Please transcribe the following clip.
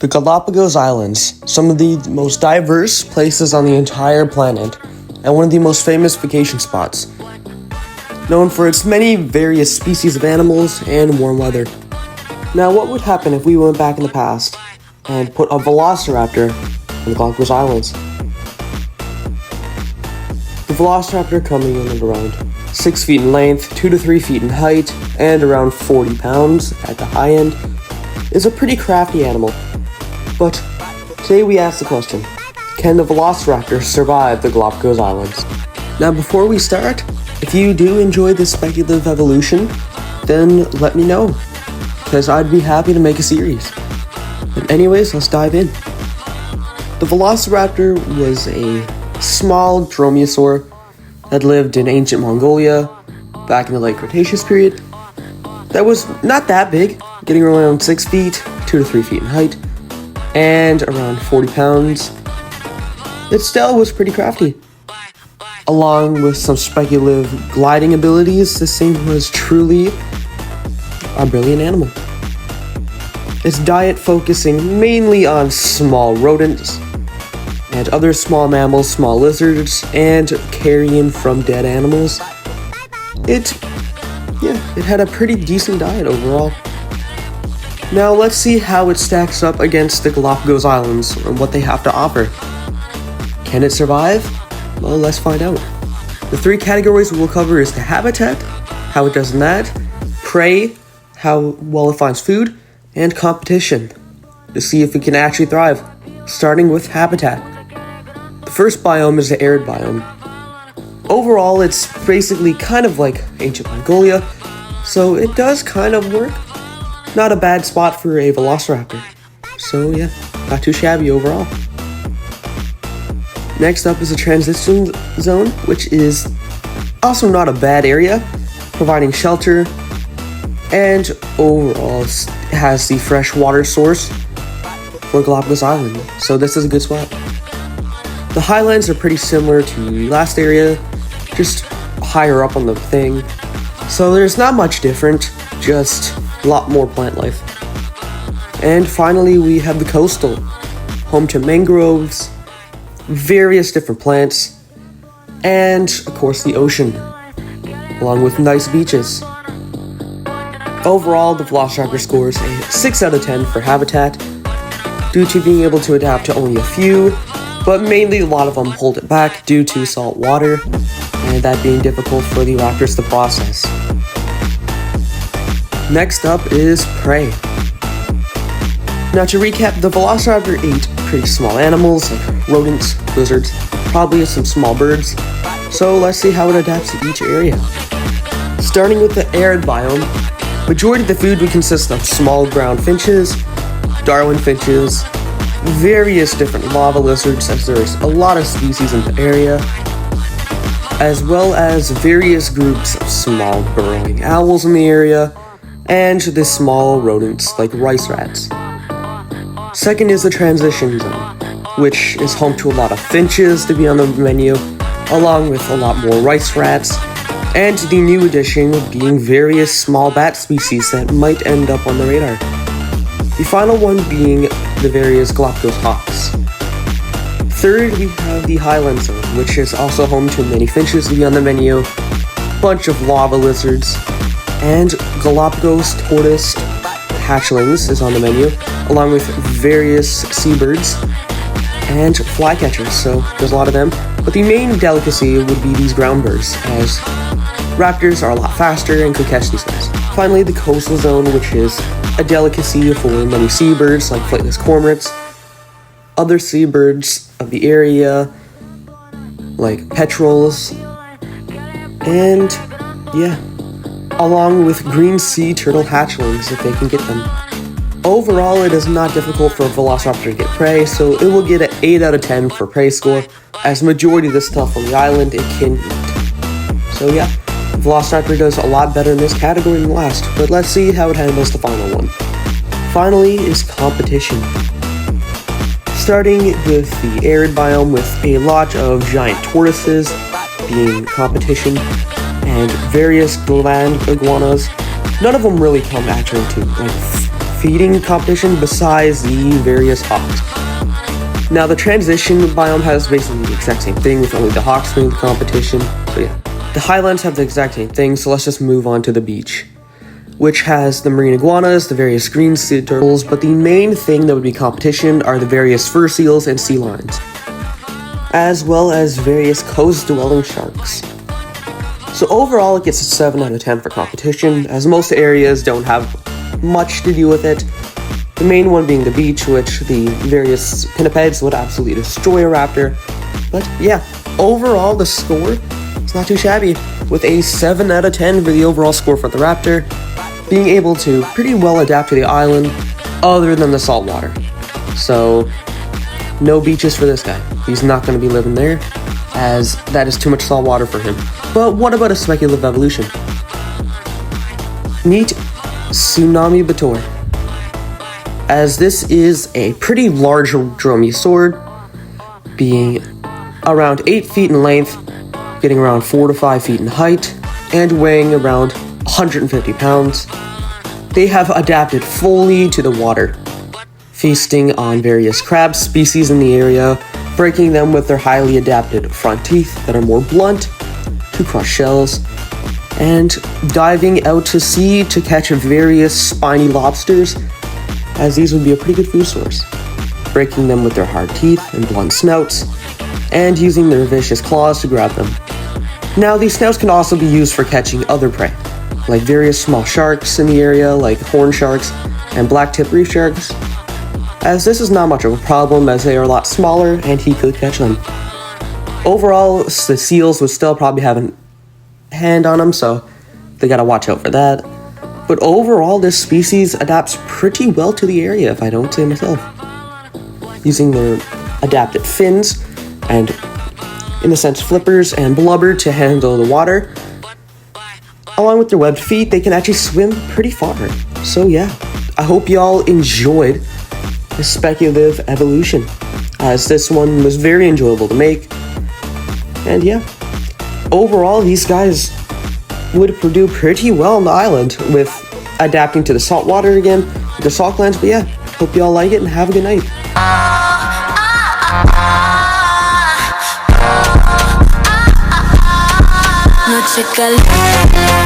The Galápagos Islands, some of the most diverse places on the entire planet, and one of the most famous vacation spots, known for its many various species of animals and warm weather. Now, what would happen if we went back in the past and put a velociraptor on the Galápagos Islands? The velociraptor, coming in at around 6 feet in length, 2 to 3 feet in height, and around 40 pounds at the high end, is a pretty crafty animal. But today we ask the question, can the velociraptor survive the Galápagos Islands? Now, before we start, if you do enjoy this speculative evolution, then let me know, because I'd be happy to make a series. But anyways, let's dive in. The velociraptor was a small dromaeosaur that lived in ancient Mongolia back in the late Cretaceous period. That was not that big, getting around 6 feet, 2 to 3 feet in height, and around 40 pounds. It still was pretty crafty. Along with some speculative gliding abilities, this thing was truly a brilliant animal. Its diet focusing mainly on small rodents and other small mammals, small lizards, and carrion from dead animals. It had a pretty decent diet overall. Now let's see how it stacks up against the Galápagos Islands and what they have to offer. Can it survive? Well, let's find out. The 3 categories we'll cover is the habitat, how it does in that, prey, how well it finds food, and competition, to see if it can actually thrive, starting with habitat. The first biome is the arid biome. Overall, it's basically kind of like ancient Mongolia, so it does kind of work. Not a bad spot for a velociraptor. So yeah, not too shabby overall. Next up is a transition zone, which is also not a bad area, providing shelter, and overall has the fresh water source for Galápagos Island, so this is a good spot. The highlands are pretty similar to the last area, just higher up on the thing, so there's not much different, just a lot more plant life. And finally, we have the coastal, home to mangroves, various different plants, and of course the ocean, along with nice beaches. Overall, the velociraptor scores a 6 out of 10 for habitat, due to being able to adapt to only a few, but mainly a lot of them hold it back due to salt water, and that being difficult for the raptors to process. Next up is prey. Now to recap, the velociraptor ate pretty small animals like rodents, lizards, probably some small birds, so let's see how it adapts to each area. Starting with the arid biome, majority of the food would consist of small ground finches, Darwin finches, various different lava lizards, as there's a lot of species in the area, as well as various groups of small burrowing owls in the area, and the small rodents like rice rats. Second is the transition zone, which is home to a lot of finches to be on the menu, along with a lot more rice rats, and the new addition being various small bat species that might end up on the radar. The final one being the various Galápagos hawks. Third, we have the highland zone, which is also home to many finches to be on the menu, bunch of lava lizards, and Galápagos tortoise hatchlings is on the menu, along with various seabirds and flycatchers, so there's a lot of them. But the main delicacy would be these ground birds, as raptors are a lot faster and could catch these guys. Finally, the coastal zone, which is a delicacy for many seabirds like flightless cormorants, other seabirds of the area like petrels, and along with green sea turtle hatchlings if they can get them. Overall, it is not difficult for a velociraptor to get prey, so it will get an 8 out of 10 for prey score, as majority of the stuff on the island it can eat. So yeah, velociraptor does a lot better in this category than last, but let's see how it handles the final one. Finally is competition. Starting with the arid biome with a lot of giant tortoises being competition, and various land iguanas. None of them really come actually to like feeding competition besides the various hawks. Now the transition biome has basically the exact same thing with only the hawks winning the competition, so yeah. The highlands have the exact same thing, so let's just move on to the beach, which has the marine iguanas, the various green sea turtles, but the main thing that would be competition are the various fur seals and sea lions, as well as various coast-dwelling sharks. So overall, it gets a 7 out of 10 for competition, as most areas don't have much to do with it. The main one being the beach, which the various pinnipeds would absolutely destroy a raptor. But yeah, overall the score is not too shabby, with a 7 out of 10 for the overall score for the raptor, being able to pretty well adapt to the island, other than the salt water. So, no beaches for this guy. He's not going to be living there, as that is too much salt water for him. But what about a speculative evolution? Meet Tsunami Bator, as this is a pretty large dromaeosaur, being around 8 feet in length, getting around 4 to 5 feet in height, and weighing around 150 pounds. They have adapted fully to the water, feasting on various crab species in the area, breaking them with their highly adapted front teeth that are more blunt to crush shells, and diving out to sea to catch various spiny lobsters, as these would be a pretty good food source, breaking them with their hard teeth and blunt snouts, and using their vicious claws to grab them. Now, these snouts can also be used for catching other prey, like various small sharks in the area, like horn sharks and black-tip reef sharks, as this is not much of a problem as they are a lot smaller and he could catch them. Overall, the seals would still probably have a hand on them, so they gotta watch out for that. But overall, this species adapts pretty well to the area, if I don't say myself, using their adapted fins and, in a sense, flippers and blubber to handle the water. Along with their webbed feet, they can actually swim pretty far. So yeah, I hope y'all enjoyed this speculative evolution, as this one was very enjoyable to make. And yeah, overall, these guys would do pretty well on the island with adapting to the salt water again, the salt glands. But yeah, hope y'all like it and have a good night. Noche caliente.